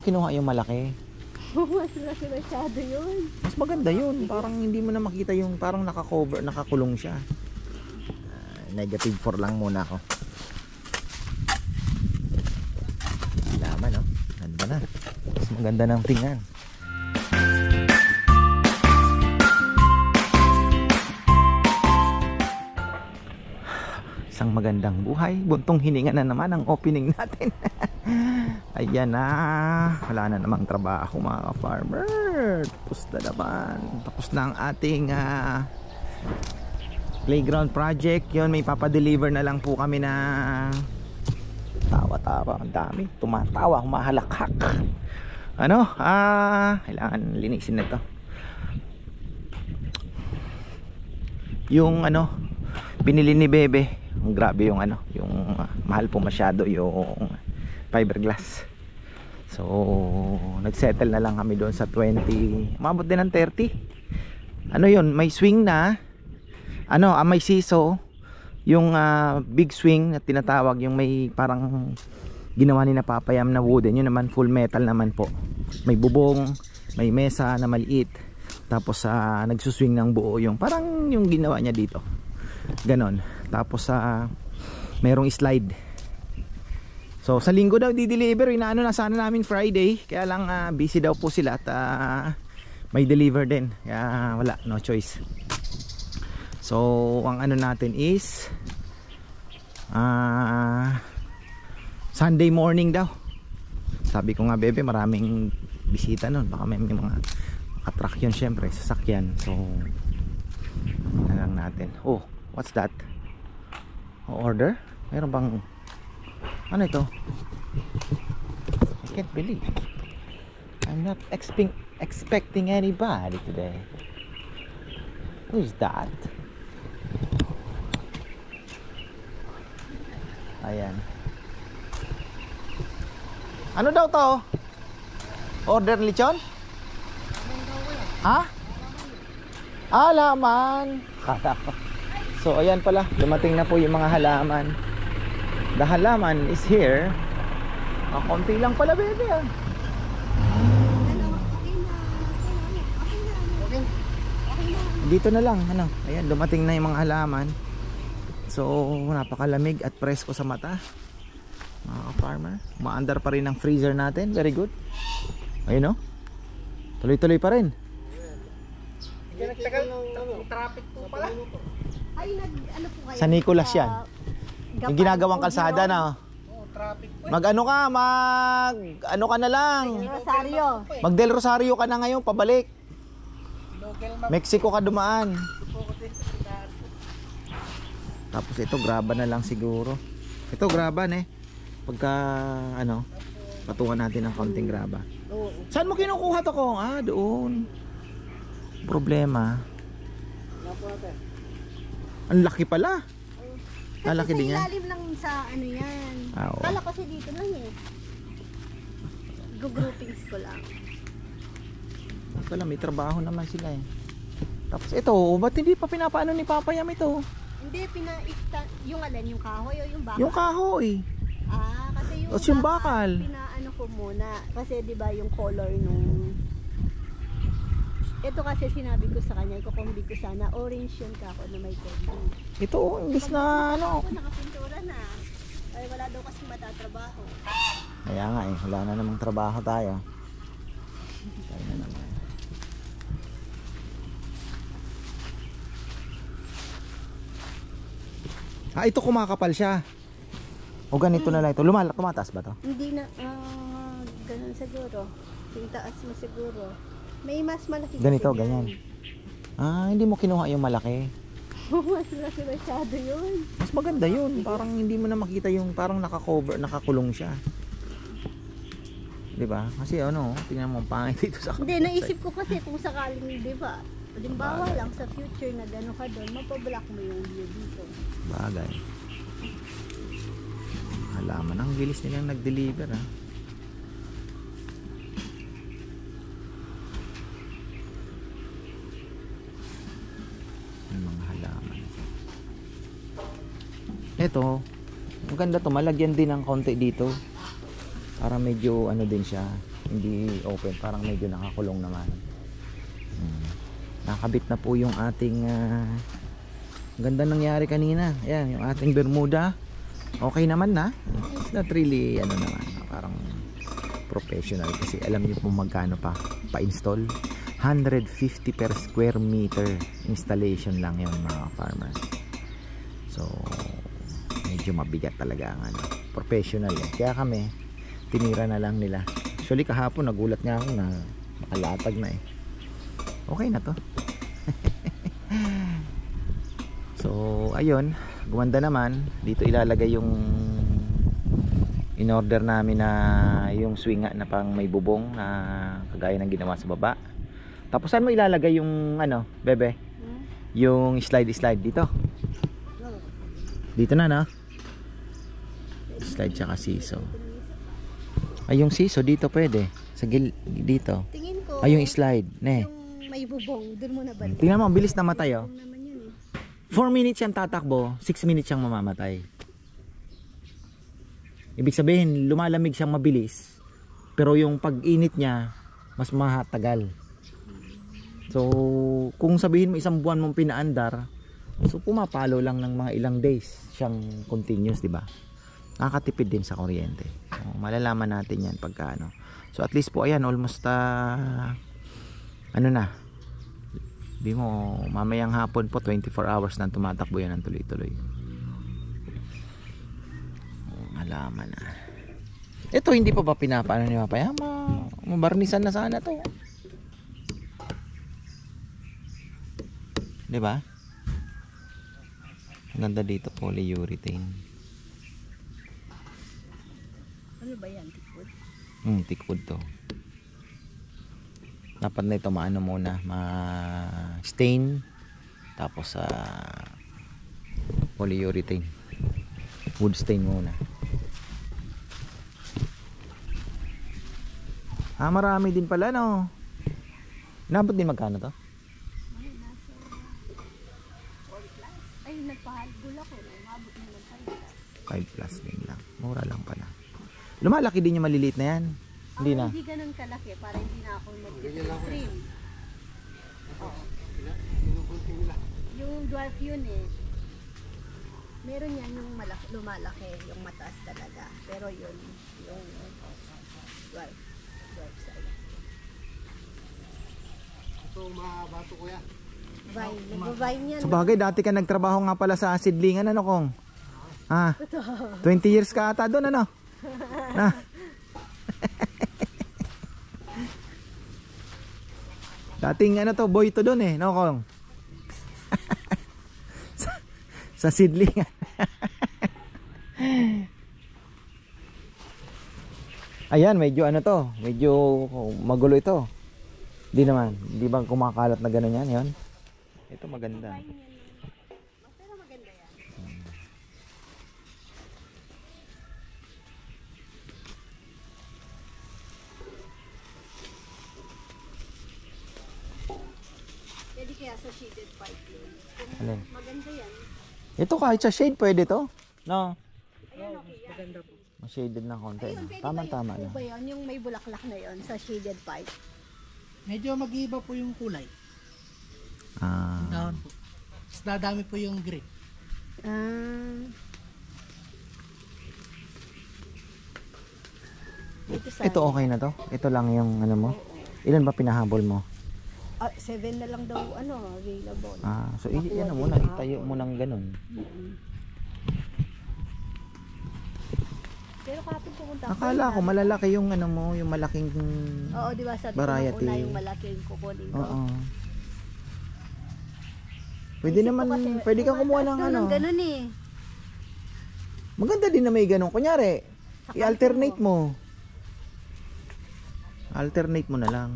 kinuha yung malaki? Mas laki masyado yun. Mas maganda yun. Parang hindi mo na makita yung parang naka-cover, nakakulong siya. Negative 4 lang muna ako. Laman, no? Ganda na. Mas maganda ng tingnan. Isang magandang buhay. Buntong hininga na naman ang opening natin. Ayan na. Wala na namang trabaho mga farmer. Tapos na naman. Tapos na ang ating playground project. Yun, may papadeliver na lang po kami na tawa-tawa. Ang dami. Tumatawa. Humahalakhak. Ano? Kailangan linisin na to. Yung ano, binili ni Bebe. Grabe yung ano, yung mahal po masyado yung fiberglass. So nagsettle na lang kami doon sa 20. Umabot din ng 30. Ano yun, may swing na ano, may siso. Yung big swing na tinatawag, yung may parang ginawa ni na Papayam na wooden. Yun naman full metal naman po. May bubong, may mesa na maliit. Tapos nagsuswing ng buo yung parang yung ginawa niya dito. Ganon. Tapos merong slide. So sa linggo daw di-deliver. Inaano na sana namin Friday. Kaya lang busy daw po sila at may deliver din. Kaya wala, no choice. So ang ano natin is Sunday morning daw. Sabi ko nga, Bebe, maraming bisita nun. Baka may mga attraction syempre, sasakyan. So na lang natin. Oh, what's that? Order? Meron bang ano ito? I can't believe I'm not expecting anybody today. Who's that? Ayan. Ano daw to? Order lechon? Ha? Halaman. So ayan pala, dumating na po yung mga halaman. The halaman is here. Konti lang pala, Bebe. Dito na lang, ano. Ayan, dumating na yung mga halaman. So napakalamig at presko sa mata, mga farmer. Maandar pa rin ang freezer natin. Very good. Ayun, no? Tuloy-tuloy pa rin. Nagtagal ng traffic po pala. Ay, ano po kayo? Sa Nicolas yan. Yung ginagawang kalsada na. Oh, traffic po. Mag-ano ka, ano ka na lang. Rosario. Mag Del Rosario ka na ngayon, pabalik. Mexico ka dumaan. Tapos ito, graba na lang siguro. Ito, graban pagka, ano, patungan natin ng konting graba. Saan mo kinukuha to ko? Doon. Problema. Ang laki pala. Laki din yan. Ilalim lang sa ano yan. Oo. Kala kasi dito lang Go-groupings ko lang. Wala, may trabaho naman sila Tapos ito, ba't hindi pa pinapaano ni Papayam ito? Hindi, yung alin, yung kahoy o yung bakal? Yung kahoy. Kasi yung bakal. Pinaano ko muna. Kasi diba yung color nung... Ito kasi sinabi ko sa kanya, ikukombi ko sana, orange yung kako na may kombi. Ito, imbis na ano. Ako nakapintura na. Ay, wala daw kasi matatrabaho. Kaya nga wala na namang trabaho tayo. Tayo na naman. Ito kumakapal siya. O ganito na lang ito. Tumataas ba to? Hindi na, ganun siguro. Yung taas mo siguro. May mas malaki. Ganito, ganyan. Hindi mo kinuha yung malaki. Mas laki masyado yun. Mas maganda yun. Parang hindi mo na makita yung parang naka-cover, nakakulong siya. Diba? Kasi ano, tingnan mo pangit dito sa Hindi, naisip ko kasi kung sakaling, diba, halimbawa lang sa future na gano'n ka doon, mapablock mo yung view dito. Bagay. Halaman, ang bilis nilang nag-deliver May mga halaman. Ito, maganda to, malagyan din ng konti dito. Para medyo ano din siya, hindi open, parang medyo nakakulong naman. Nakabit na po yung ating ganda nangyari kanina. Ayan, yung ating Bermuda. Okay naman na. It's not really ano naman, parang professional kasi alam niyo kung magkano pa-install. 150 per square meter installation lang yun mga farmer. So medyo mabigat talaga ang ano, professional eh. Kaya kami tinira na lang nila. Actually kahapon nagulat nga ako na nakalatag na eh. Okay na to. So ayun, gumanda naman. Dito ilalagay yung in order namin na yung swing na pang may bubong na kagaya ng ginawa sa baba. Tapos saan mo ilalagay yung ano, bebe? Yung slide dito. Dito na, no? Slide tsaka siso. Ay, yung siso dito pwede. Sa dito. Tingin ko. Ay, yung slide. Ne. Yung may bubong, doon mo na balik. Tingnan mo, bilis namatay oh. Bubong naman yun 4 minutes siyang tatakbo, 6 minutes siyang mamamatay. Ibig sabihin, lumalamig siyang mabilis. Pero yung pag-init niya, mas mahatagal. So, kung sabihin mo isang buwan mong pinaandar, so pumapalo lang ng mga ilang days siyang continuous, di ba? Nakakatipid din sa kuryente. So, malalaman natin yan pagka ano. So, at least po, ayan, almost ano na, di mo, mamayang hapon po 24 hours nang tumatakbo yan ng tuloy-tuloy. Malaman na. Ito hindi pa ba pinapaano ni Mapaya? Mabarnisan na sana to. Di ba? Ang ganda dito, polyurethane. Ano ba yan, tikwood? Tikwood to. Dapat na ito maano muna, ma-stain. Tapos polyurethane. Wood stain muna. Marami din pala, no? Inabot din magkano to? Ay, nagpahalbula ko. Umabot na ng 5 plus din lang. Mura lang pala. Lumalaki din yung maliliit na yan. Hindi na. Hindi ganun kalaki para hindi na ako mag-stream. Oo. Yung dwarf yun eh. Meron yan yung lumalaki, yung mataas talaga. Pero yun, yung dwarf size. Ito mahaba to kuya. Vine, nagva-vine yan. Sa bagay, dati ka nagtrabaho nga pala sa seedlingan, ano kong? 20 years ka ata doon, ano? Dating ano to, boy to doon eh, no kong? sa seedlingan. Ayan, medyo ano to, medyo magulo ito. Hindi naman, hindi bang kumakalat na gano'n yan, yun? Ito maganda. Pero maganda yan. Pwede kaya sa shaded pipe yun. Alin? Maganda yan. Ito kahit sa shade pwede to. No? Ayun, okay yan. Maganda po. Shaded na konti. Ayun, pwede Tama-tama ba yun? lang. Ano ba yun? Yung may bulaklak na yun sa shaded pipe. Medyo mag-iiba po yung kulay. Ah. Dahon po. Mas dadami po yung green. Ito okay na to? Ito lang yung ano mo? Ilan ba pinahabol mo? 7 na lang daw available. So yan na muna. Itayo mo ng ganun. Pero kapag pumunta ako. Akala ko malalaki yung ano mo, yung malaking Oo, di ba sabi ko variety. una yung malaking kukunin ko. Oo. Pwede Isip ko naman, kasi, pwede kang kumuha ng tumataas ano. daw ganun eh. Maganda din na may ganun. Kunyari, i-alternate mo. Alternate mo na lang.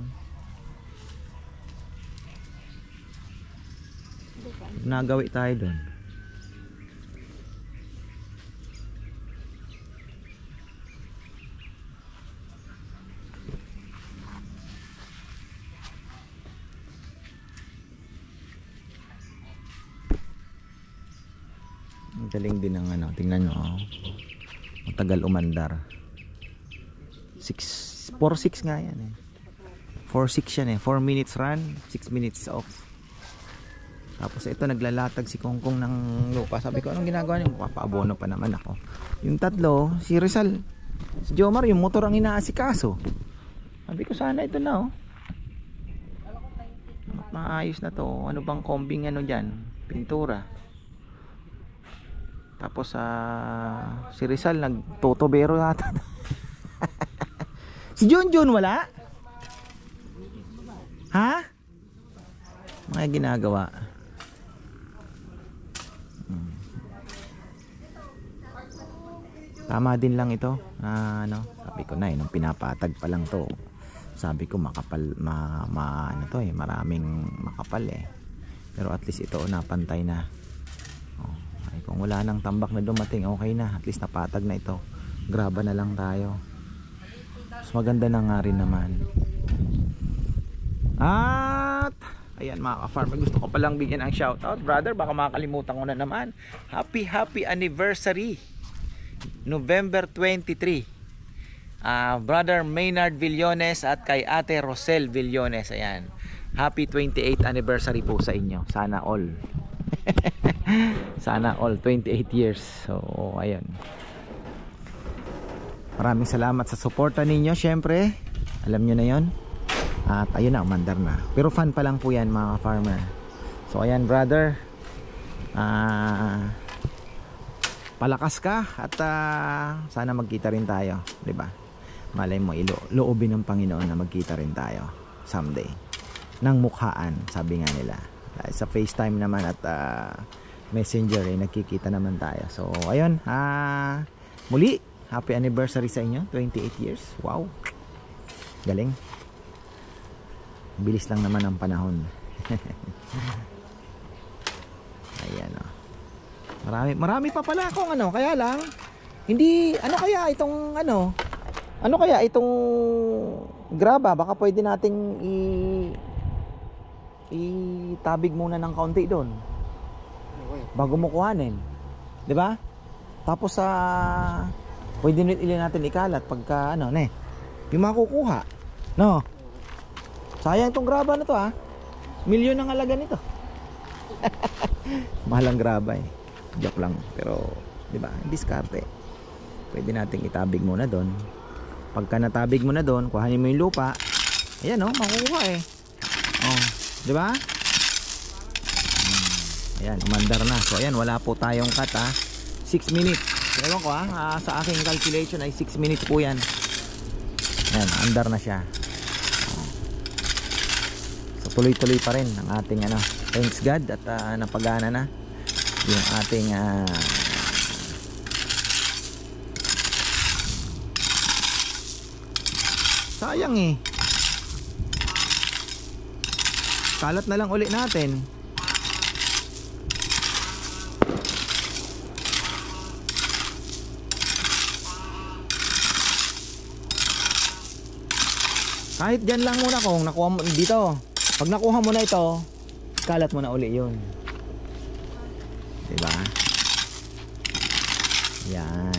Nagawi tayo doon. Galing din ng ano, tingnan nyo, oh. Matagal umandar. 6 4-6 nga yan eh. 4-6 yan eh. 4 minutes run, 6 minutes off. Tapos ito naglalatag si Kongkong ng lupa. Sabi ko, anong ginagawa niyo? Papaabono pa naman ako. Yung tatlo, si Rizal, si Jomar, yung motor ang inaasikaso. Sabi ko, sana ito na oh. Maayos na to. Ano bang kombing ano dyan? Pintura. Tapos si Rizal nagtotobero yata. Si Junjun wala? Ha? Mga ginagawa. Tama din lang ito. Ano, sabi ko na nung pinapatag pa lang to. Sabi ko makapal ano to eh, maraming makapal eh. Pero at least ito napantay na. Oh, ay kung wala nang tambak na dumating, okay na. At least napatag na ito. Graba na lang tayo. Mas maganda na nga rin naman. At ayan mga ka-farmer, gusto ko palang bigyan ng shoutout. Brother, baka makakalimutan ko na naman. Happy anniversary November 23. Brother Maynard Villones at kay Ate Rosel Villones. Ayan. Happy 28th anniversary po sa inyo. Sana all. Sana all 28 years. So, ayun. Maraming salamat sa suporta ninyo, syempre. Alam nyo na 'yon. At ayun na, umandar na. Pero fun pa lang po 'yan, mga farmer. So, ayan, brother. Palakas ka at sana magkita rin tayo, 'di ba? Malay mo loobin ng Panginoon na magkita rin tayo someday. Nang mukhaan, sabi nga nila. Dahil sa FaceTime naman at Messenger nagkikita naman tayo. So ayun, muli happy anniversary sa inyo, 28 years. Wow. Galing. Bilis lang naman ang panahon. Ayan oh. Marami pa pala akong ano, kaya lang hindi ano kaya itong graba, baka pwede nating itabig muna ng kaunti doon bago mo kuhanin, 'di ba? Tapos pwede natin ikalat pagka ano, yung makukuha, no? Sayang itong graba na to milyon ang halaga nito. Mahalang graba eh. Joke lang, pero 'di ba? Diskarte. Pwede nating itabig muna doon. Pagka natabig mo na doon, kuhanin mo yung lupa. Ayan makukuha eh. Oh, 'di ba? Ayan, umandar na. So ayan, wala po tayong cut 6 minutes. Ewan ko sa aking calculation ay 6 minutes po 'yan. Ayan, andar na siya. So tuloy-tuloy pa rin ang ating thanks God at napagana na yung ating sayang eh, kalat na lang uli natin. Kahit dyan lang muna kung nakuha mo dito. Pag nakuha mo na ito, kalat mo na uli yun, diba? Yan.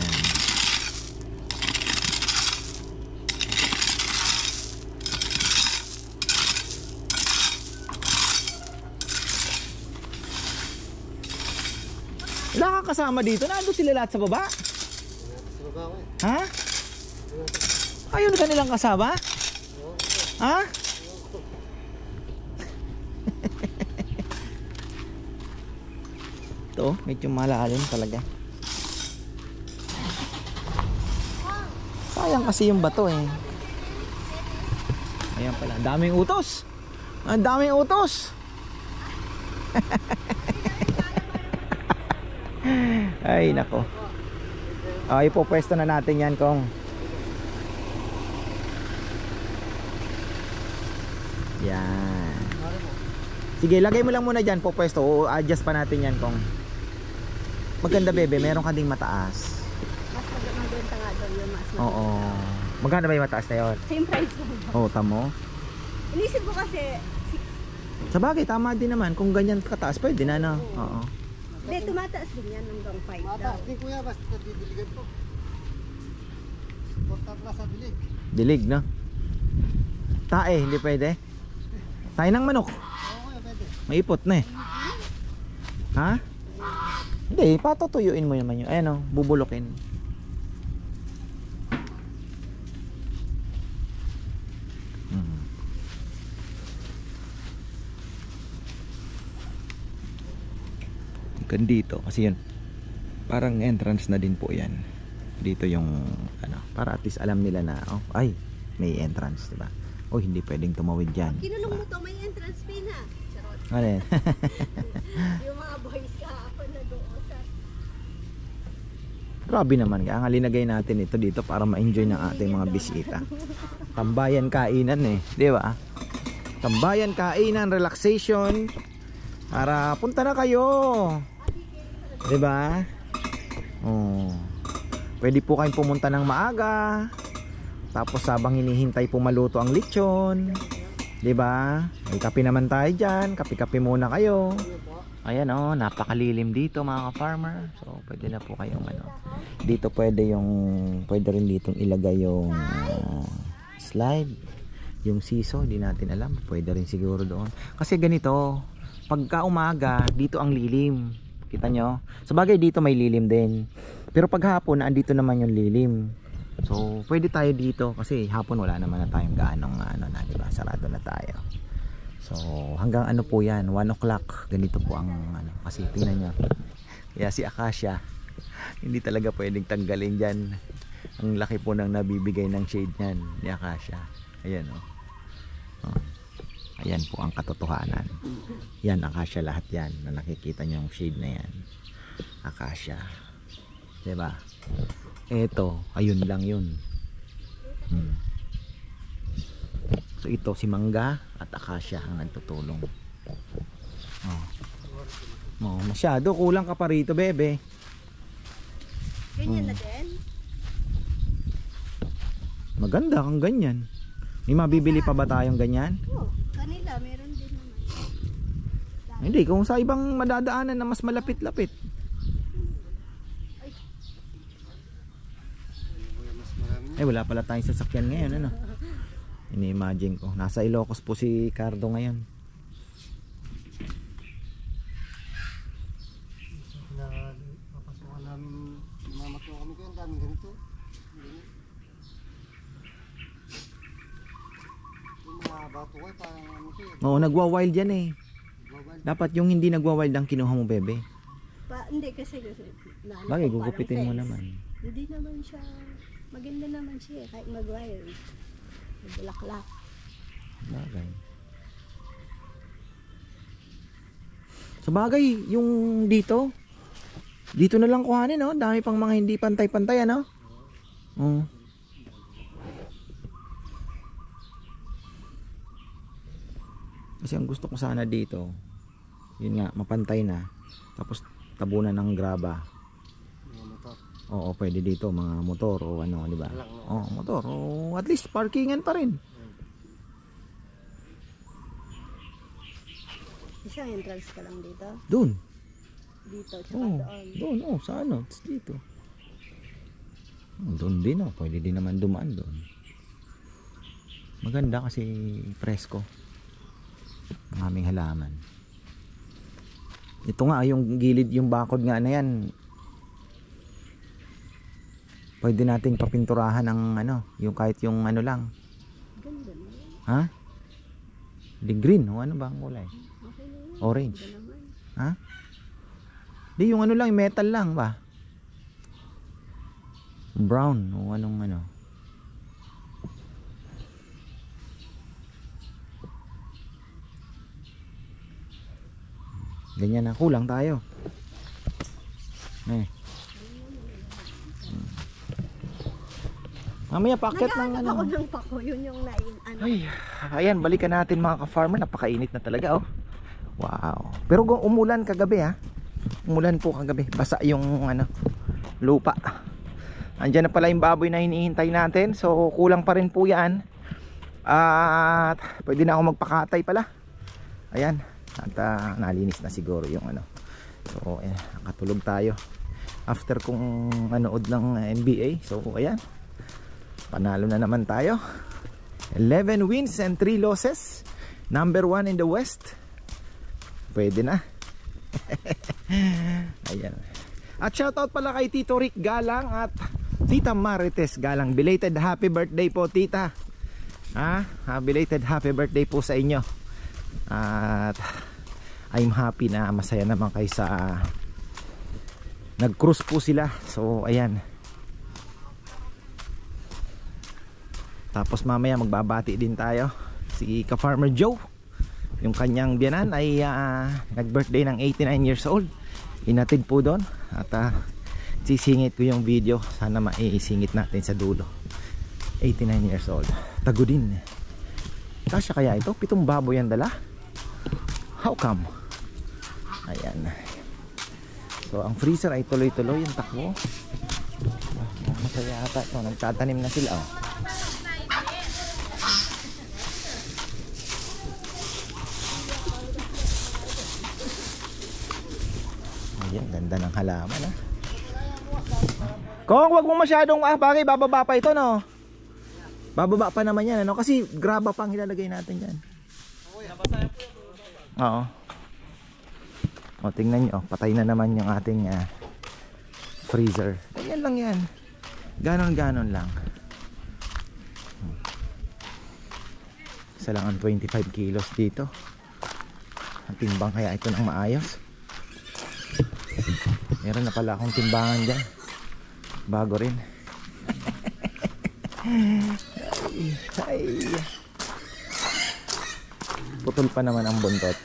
Wala kang kasama dito? Nandun sila lahat sa baba? Ha? Ayun ka nilang kasama? Ha? Ito, medyo malalim talaga. Sayang kasi yung bato eh. Ayan pala, daming utos. Ang daming utos. Ay nako. Ipopwesto na natin yan kung. Yan. Sige, lagay mo lang muna dyan, popwesto. O adjust pa natin yan kung. Maganda bebe, meron ka ding mataas. Mas maganda nga daw yun, mas maganda. Oo. Magkano ba yung mataas na yun? Same price lang. Oo, tamo. Inisip ko kasi Sa bagay, tama din naman. Kung ganyan kataas, pwede na, no? Oo. hindi, tumataas din yan hanggang 5 daw. Mataas din kuya, basta didiligan po. Porta pala sa bilig. Dilig, no? Tae, hindi pwede. Tayo ng manok. Oo, pwede. May ipot na eh. Ha? Hindi, patutuyuin mo naman yun. Ayan o, bubulokin. Dito kasi yun parang entrance na din po yan dito yung ano, para at least alam nila na oh, ay may entrance, diba? Oh, hindi pwedeng tumawid dyan. Kinulong mo to, may entrance fee na. Charot. Ano yan? Yung mga boys kahapon nag-uusap. Grabe naman, kaya nga linagay natin ito dito para ma-enjoy ng ating mga bisita. Tambayan kainan eh, di ba? Tambayan kainan, relaxation, para punta na kayo. Diba? Oh. Pwede po kayong pumunta ng maaga. Tapos habang hinihintay po maluto ang lechon. Diba? May kape naman tayo dyan. Kape-kape muna kayo. Ayan oh, napakalilim dito mga ka-farmer. So pwede na po kayong ano. Dito pwede rin ditong ilagay yung slide. Yung siso, hindi natin alam. Pwede rin siguro doon. Kasi ganito, pagka umaga, dito ang lilim. Kita nyo? Sa bagay dito may lilim din. Pero pag hapon, andito naman yung lilim. So, pwede tayo dito. Kasi hapon wala naman na tayong gaanong ano na, diba? Sarado na tayo. So, hanggang ano po yan? 1 o'clock. Ganito po ang ano. Kasi tingnan nyo. Kaya si Acacia, hindi talaga pwedeng tanggalin dyan. Ang laki po ng nabibigay ng shade nyan ni Acacia. Ayan o. Oh. Ayan po ang katotohanan. Yan, Acacia lahat yan. Na nakikita nyo yung shade na yan. Acacia. Diba? Eto, ayun lang yun. So ito, si Mangga at Acacia ang nagtutulong. Oh, masyado. Kulang ka pa rito, bebe. Ganyan na din. Maganda kang ganyan. May mabibili pa ba tayong ganyan? Oo, kanila meron din naman. Hindi, kung sa ibang madadaanan na mas malapit-lapit. Ay, wala pala tayong sasakyan ngayon, ano? Ini-imagine ko. Nasa Ilocos po si Cardo ngayon. Papasukan namin, mamatuwa kami kayo, ang daming ganito. Yung mga bato ko, parang ano ko eh. Oo, nagwa-wild yan eh. Dapat yung hindi nagwa-wild ang kinuha mo, bebe. Hindi kasi na, Bagay, parang gugupitin mo fence. naman. Hindi naman siya, maganda naman siya kahit mag-wild. Bulaklak. Bagay. Sa bagay, yung dito na lang kuhanin, no? Dami pang mga hindi pantay-pantay, ano? Oo. Kasi ang gusto ko sana dito, yun nga, mapantay na. Tapos tabunan ng graba. Mga motor. Oo, pwede dito, mga motor o ano, di ba? Oo, motor. O at least parkingan pa rin. Isang entrance ka lang dito. Doon. Dito, tsaka Oo, doon. doon, oh, sa ano, it's dito. Doon din, oh, pwede din naman dumaan doon. Maganda kasi presko. Ang aming halaman. Ito nga, yung gilid, yung bakod nga na yan, pwede nating papinturahan ng ano, yung kahit yung ano lang. Ganda na. Ha? Di green, o ano ba ang kulay? Okay na yun. Orange. Ganda naman. Ha? Di yung ano lang, yung metal lang ba? Brown, o anong ano. Ganyan na, kulang tayo. Mamaya packet ng Naghahanap ako ano. ng pako, yun yung ano. Ay, ayan, balikan natin mga ka-farmer. Napakainit na talaga, oh. Wow. Pero umulan kagabi, ha. Umulan po kagabi. Basa yung ano, lupa. Andiyan na pala yung baboy na hinihintay natin. So, kulang pa rin po yan. At pwede na ako magpakatay pala. Ayan. At nalinis na siguro yung ano. So, ayan, nakatulog tayo after kung manood ng NBA. So, ayan. Panalo na naman tayo. 11 wins and 3 losses. Number 1 in the West. Pwede na. Ayan. At shoutout pala kay Tito Rick Galang at Tita Marites Galang. Belated happy birthday po, Tita. Belated happy birthday po sa inyo. At I'm happy na masaya naman kayo sa nag-cruise po sila. So ayan. Tapos mamaya magbabati din tayo. Si Ka-Farmer Joe, yung kanyang biyanan ay nag-birthday ng 89 years old. Inatid po doon. At sisingit ko yung video. Sana maisingit natin sa dulo. 89 years old. Tagudin. Kasya kaya ito? 7 baboy ang dala? How come? Ayan. So ang freezer ay tuloy-tuloy yung takbo. Masaya ata ito. Nagtatanim na sila. Ayan, ganda ng halaman. Kung wag mo masyadong bagay, bababa pa ito, no? Bababa pa naman yan, ano? Kasi graba pa ang ilalagay natin dyan. Oo. O, tingnan nyo. Patay na naman yung ating freezer. Ayan lang yan. Ganon-ganon lang. Isa lang ang 25 kilos dito. Ang timbang kaya ito ng maayos. Meron na pala akong timbangan dyan. Bago rin. Ay. Putol pa naman ang buntot.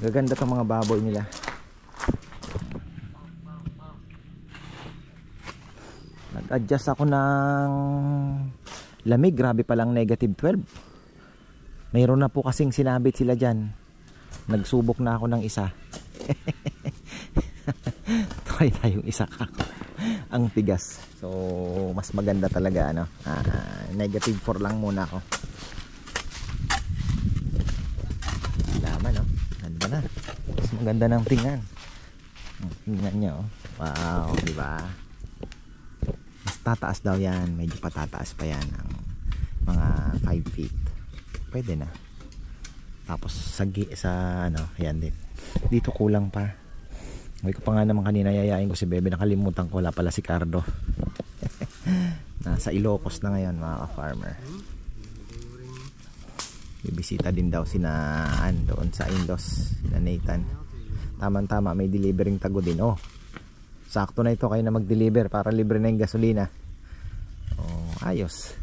Gaganda itong mga baboy nila. Nag-adjust ako ng lamig. Grabe palang negative 12. Mayroon na po kasing sinabit sila dyan. Nagsubok na ako ng isa. Try tayong isa ka. Ang tigas. So mas maganda talaga, ano. Negative 4 lang muna ako. Laman, no. Ganda na. Mas maganda ng tingnan. Tingnan nyo, oh. Wow, di ba? Mas tataas daw yan. Medyo patataas pa yan ng mga 5 feet. Pwede na. Tapos sa ano, yan din. Dito kulang pa. May ko pa nga naman kanina yayain ko si Bebe, nakalimutan ko, wala pala si Cardo. Nasa Ilocos na ngayon, mga ka-farmer. Bibisita din daw sina doon sa Indos, na Nathan. Tama-tama, may delivering tago din. Oh, sakto na ito kayo na mag-deliver para libre na yung gasolina. Oh, ayos.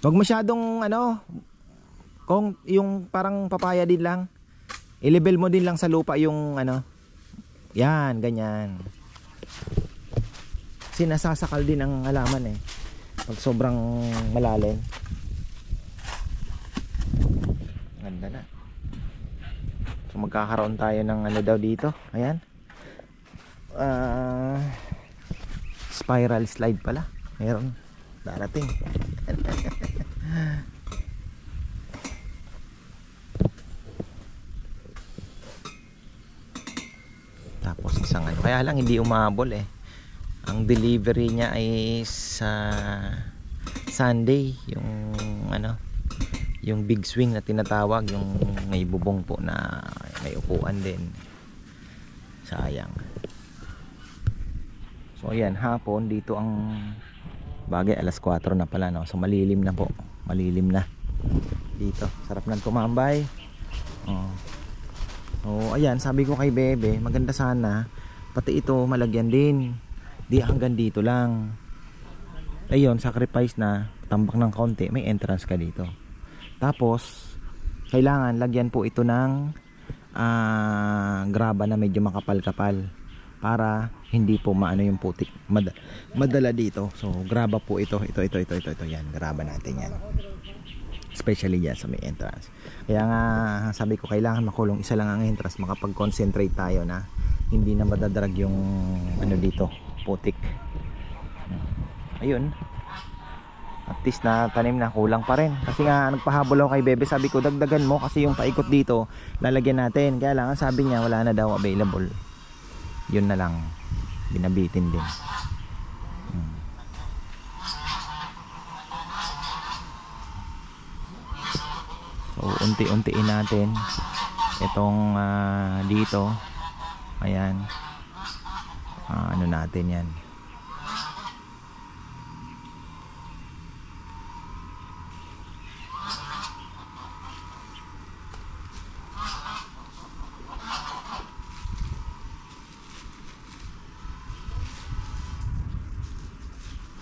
Huwag masyadong ano, kung yung parang papaya din lang, i-level mo din lang sa lupa yung ano, yan, ganyan. Kasi nasasakal din ang halaman eh pag sobrang malalim. Ganda na. So magkakaroon tayo ng ano daw dito, ayan, spiral slide pala, meron darating. Tapos isang ano, kaya lang hindi umabol eh. Ang delivery niya ay sa Sunday, yung ano, yung big swing na tinatawag, yung may bubong po na may upuan din. Sayang. So ayan, hapon dito ang bagay, alas 4 na pala, no? So malilim na po, malilim na dito. Sarap ng tumambay. Oh, ayan, sabi ko kay Bebe, maganda sana pati ito malagyan din. Di hanggang dito lang. Ayun, sacrifice na, tambak ng kaunti, may entrance ka dito. Tapos kailangan lagyan po ito ng graba na medyo makapal-kapal para hindi po maano yung putik madala dito. So graba po ito. Yan, graba natin yan. Especially yan sa may entrance. Kaya nga sabi ko kailangan makulong isa lang ang entrance, makapag-concentrate tayo na hindi na madadrag yung ano dito, putik. Ayun. At least na tanim na, kulang pa rin. Kasi nga nagpahabol ako kay Bebe, sabi ko dagdagan mo kasi yung paikot dito lalagyan natin. Kaya lang sabi niya wala na daw available. Yun na lang, binabitin din. So unti-untiin natin itong dito. Ayan. Ano natin yan.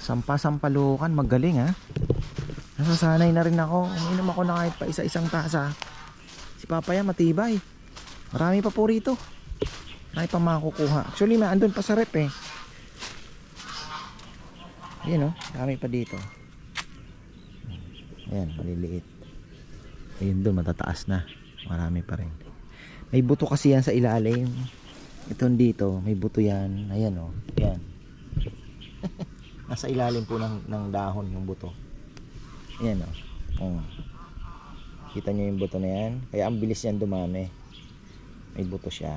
Sampalukan, magaling ha. Nasasanay na rin ako. Uminom ako na kahit pa isa-isang tasa. Si Papaya matibay. Marami pa po rito. Marami pa makukuha. Actually, andun pa sa rep eh. Ayan o, marami pa dito. Ayan, maliliit. Ayun doon, matataas na. Marami pa rin. May buto kasi yan sa ilalim. Itong dito, may buto yan. Ayan o, ayan. Nasa ilalim po ng dahon yung buto. Ayan o. Kita nyo yung buto na yan. Kaya ang bilis yan dumami. May buto siya.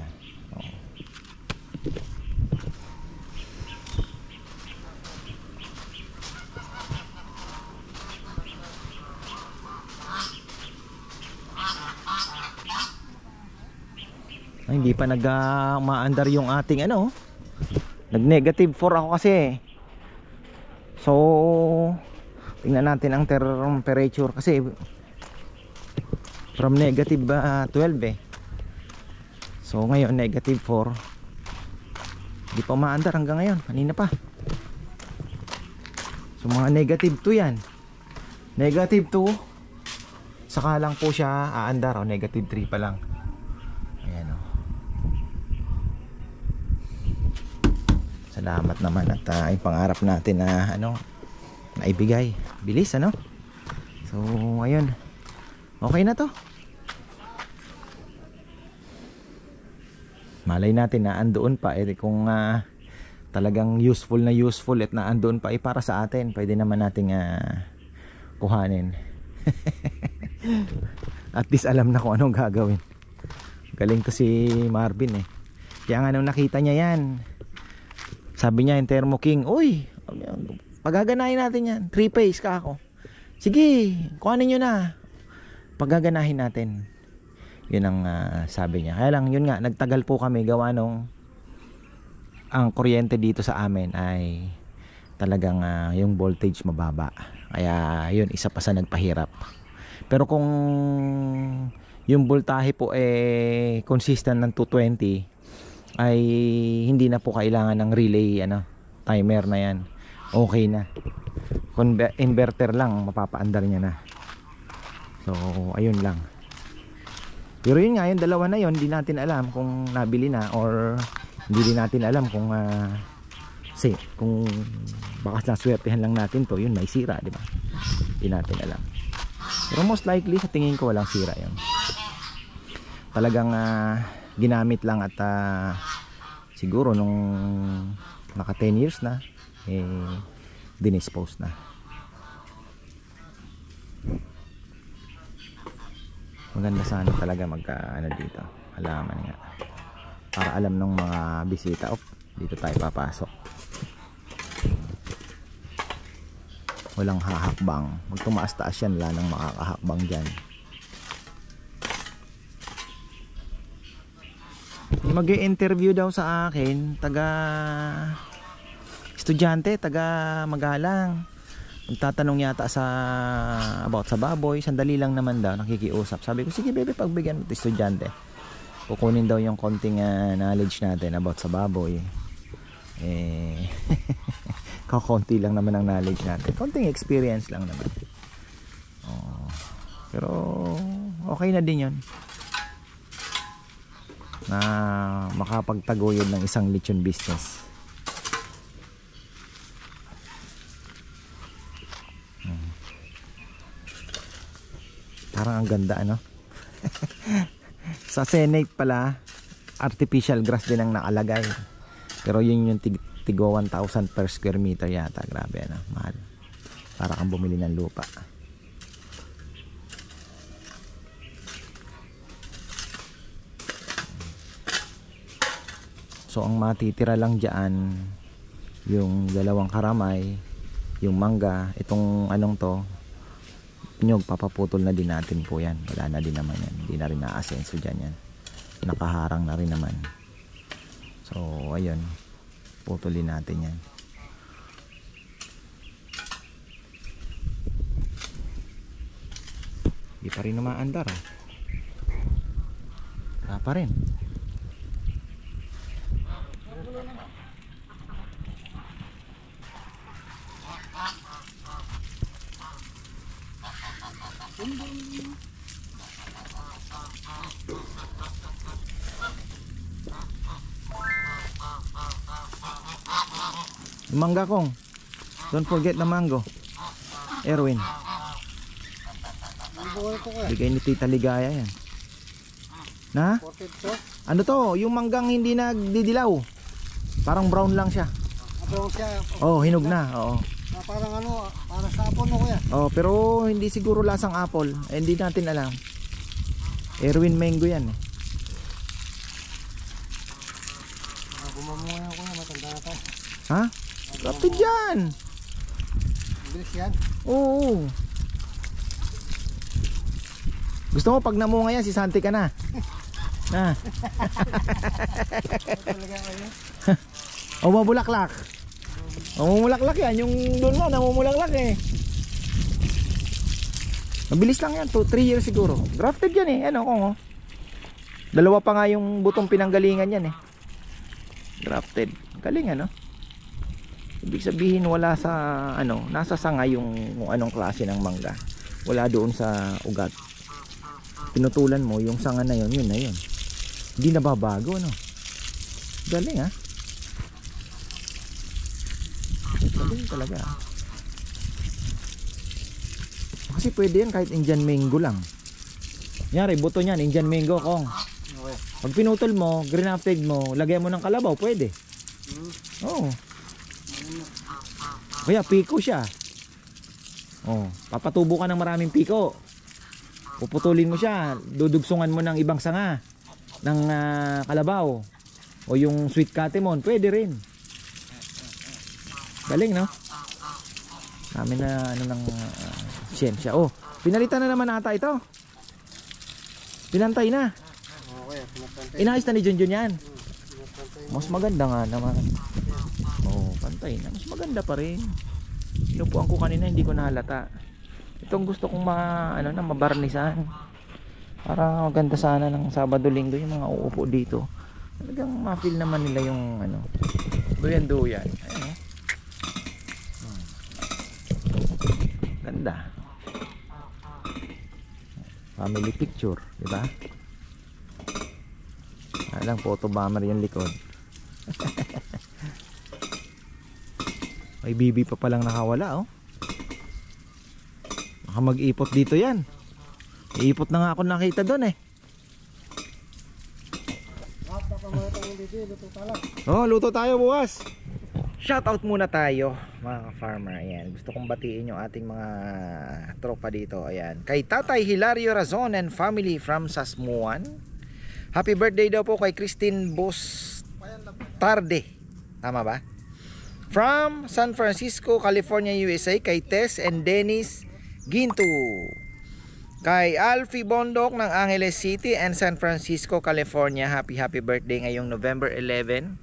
Hindi pa nag-maandar yung ating ano. Nag-negative 4 ako kasi. So tingnan natin ang temperature kasi from negative 12 eh. So ngayon negative 4. Hindi pa maandar hanggang ngayon. Kanina pa. So mga negative 2 yan. Negative 2. Saka lang po siya aandar. Negative 3 pa lang. Ayan o. Salamat naman at yung pangarap natin na ano, naibigay. Bilis ano. So ayun. Okay na to. Malay natin na andoon pa kung talagang useful at naandoon pa para sa atin. Pwede naman nating kuhanin. At least alam na kung anong gagawin. Galing to si Marvin eh. Kaya nga nung nakita niya yan, sabi niya yung Thermo King, uy, pagaganahin natin yan, 3-phase ka ako. Sige, kuhanin nyo na. Pagaganahin natin. Yun ang sabi niya. Kaya lang, yun nga, nagtagal po kami gawa nung ang kuryente dito sa amin ay talagang yung voltage mababa. Kaya yun, isa pa sa nagpahirap. Pero kung yung voltahe po consistent ng 220, ay hindi na po kailangan ng relay timer na yan. Okay na. Inverter lang, mapapaandar niya na. So ayun lang. Pero yun nga, yung dalawa na yun, hindi natin alam kung nabili na or hindi din natin alam kung kung baka naswertehan lang natin to, yun may sira, di ba? Hindi natin alam. Pero most likely sa tingin ko walang sira yun. Talagang ginamit lang at siguro nung naka 10 years na dinispose na. Maganda sana talaga magka dito, halaman nga para alam ng mga bisita, dito tayo papasok, walang hahakbang. Pag tumaas taas yan, wala nang makakahakbang dyan. Mag-i-interview daw sa akin, taga estudyante, taga Magalang. Magtatanong yata about sa baboy. Sandali lang naman daw, nakikiusap. Sabi ko, sige bebe, pagbigyan mo ito estudyante. Kukunin daw yung konting knowledge natin about sa baboy. Kakunti lang naman ang knowledge natin. Konting experience lang naman. Pero okay na din yun. Na makapagtaguyod ng isang lechon business. Parang ang ganda sa Senate pala artificial grass din ang nakalagay, pero yun yung tigo 1,000 per square meter yata. Grabe mahal, para kang bumili ng lupa. So ang matitira lang dyan yung dalawang karamay, yung mangga, itong to nyog, papaputol na din natin po yan. Wala na din naman yan, hindi na rin naasenso dyan yan, nakaharang na rin naman. So ayun, putulin natin yan. Hindi pa rin umaandar ah. Wala pa rin. Mangga kong. Don't forget the mango. Erwin. Bigay ni Tita Ligaya yan. Na? Ano to? Yung manggang hindi nagdidilaw. Parang brown lang siya. Brown siya. Oh, hinog na. Oo. Parang ano, para sa apple mo kuya. Oh, pero hindi siguro lasang apple. Eh, hindi natin alam. Erwin mango yan eh. Bumamunga yan kuya, matanda na tayo. Ha? Rapid yan. Bilis yan. Oo. Gusto mo pag namunga yan, si Santi ka na. Na. O mabulaklak. O mamulaklak yan. Yung doon nga, namumulaklak eh. Mabilis lang yan. 2-3 years siguro. Drafted yan eh. Ano kung oh. Dalawa pa nga yung butong pinanggalingan yan eh. Drafted. Galing ano. Ibig sabihin wala sa ano, nasa sanga yung kung anong klase ng mangga. Wala doon sa ugat. Pinutulan mo yung sanga na yun, yun na yun. Hindi nababago no. Galing ha. Galing talaga. Kasi pwede yan kahit Indian mango lang. Nyari, buto niyan, Indian mango kong. Okay. Pag pinutol mo, grafted mo, lagyan mo ng kalabaw, pwede. Oo. Kaya piko siya. Oh, papatubo ka ng maraming piko. Puputulin mo siya, dudugsungan mo ng ibang sanga ng kalabaw o yung sweet catemon, pwede rin. Galing no? Namin na ano ng siyensya. Oh, pinalitan na naman ata ito. Pinantay na. Okay, pinapantay. Inayos na ni Junjun yan. Mas maganda nga naman. Oh, pantay na. Mas maganda pa rin. Inupuan ko kanina, hindi ko nahalata. Itong gusto kong mabarnisan. Para maganda sana ng Sabado-Linggo yung mga uupo dito. Talagang ma-feel naman nila yung ano, duyan-duyan. Ayun, oh. Ganda. Family picture, di ba? Alang photo bomber yung likod. May bibi pa palang nakawala oh. Baka mag-ipot dito yan. Iipot na nga ako nakita doon eh. Oh, luto tayo bukas. Shoutout muna tayo mga farmer. Ayan, gusto kong batiin yung ating mga tropa dito. Ayan, kay Tatay Hilario Razon and family from Sasmuan. Happy birthday daw po kay Christine Tarde. Tama ba? From San Francisco, California, USA, kay Tess and Dennis Ginto. Kay Alfie Bondok ng Angeles City and San Francisco, California. Happy birthday ngayong November 11.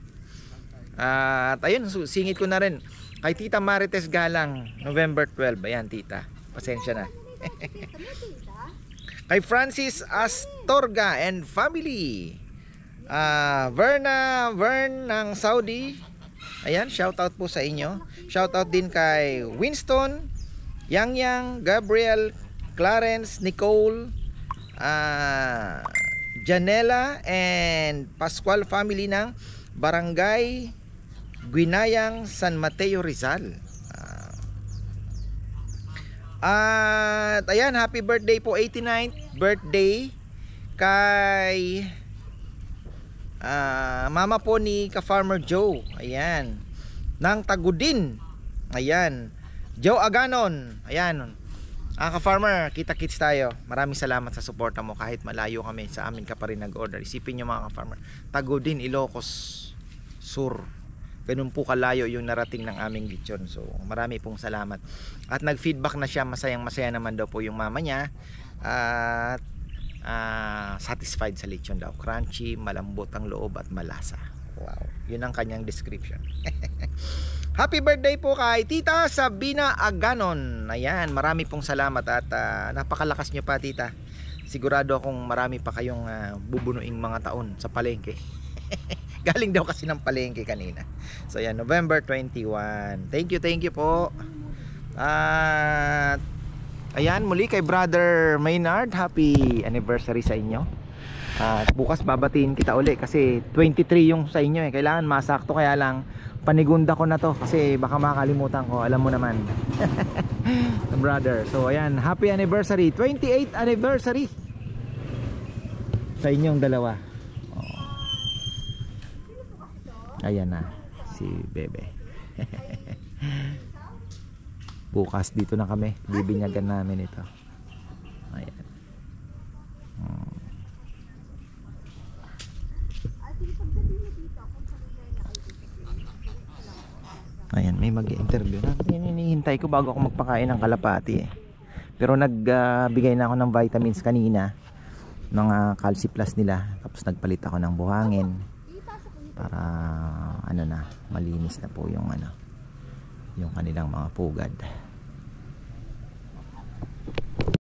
At ayun, singit ko na rin kay Tita Marites Galang, November 12. Ayan tita, pasensya na. Kay Francis Astorga and family. Vern ng Saudi. Ayan, shoutout po sa inyo. Shoutout din kay Winston, Yang, Gabriel, Clarence, Nicole, Janela and Pascual family ng Barangay Guinayang, San Mateo, Rizal. At ayan, happy birthday po, 89th birthday kay mama po ni ka-farmer Joe. Ayan, ng Tagudin. Ayan, Joe Aganon. Ayan, ka-farmer, kita-kits tayo. Maraming salamat sa suporta mo kahit malayo kami, sa amin ka pa rin nag-order. Isipin nyo mga ka-farmer, Tagudin, Ilocos Sur. ganun po kalayo yung narating ng aming lechon. So marami pong salamat. At nag-feedback na siya, masayang masaya naman daw po yung mama niya. At satisfied sa lechon daw. Crunchy, malambot ang loob at malasa. Wow, yun ang kanyang description. Happy birthday po kay Tita Sabina Aganon. Ayan, marami pong salamat at napakalakas nyo pa, Tita. Sigurado akong marami pa kayong bubunuing mga taon sa palengke. Galing daw kasi ng palengke kanina. So yan, November 21. Thank you po. At ayan, muli kay Brother Maynard, happy anniversary sa inyo. At bukas babatiin kita uli kasi 23 yung sa inyo eh. Kailangan masakto, kaya lang panigunda ko na to kasi baka makalimutan ko, alam mo naman. Brother, so ayan, happy anniversary, 28th anniversary sa inyong dalawa. Ayan na si Bebe. Bukas dito na kami, bibinyagan namin ito. Ayan. Ayan, may mag-interview na. Hinihintay ko bago ako magpakain ng kalapati eh. Pero nagbigay na ako ng vitamins kanina, ng Calci Plus nila. Tapos nagpalit ako ng buhangin para ano na, malinis na po yung ano, yung kanilang mga pugad.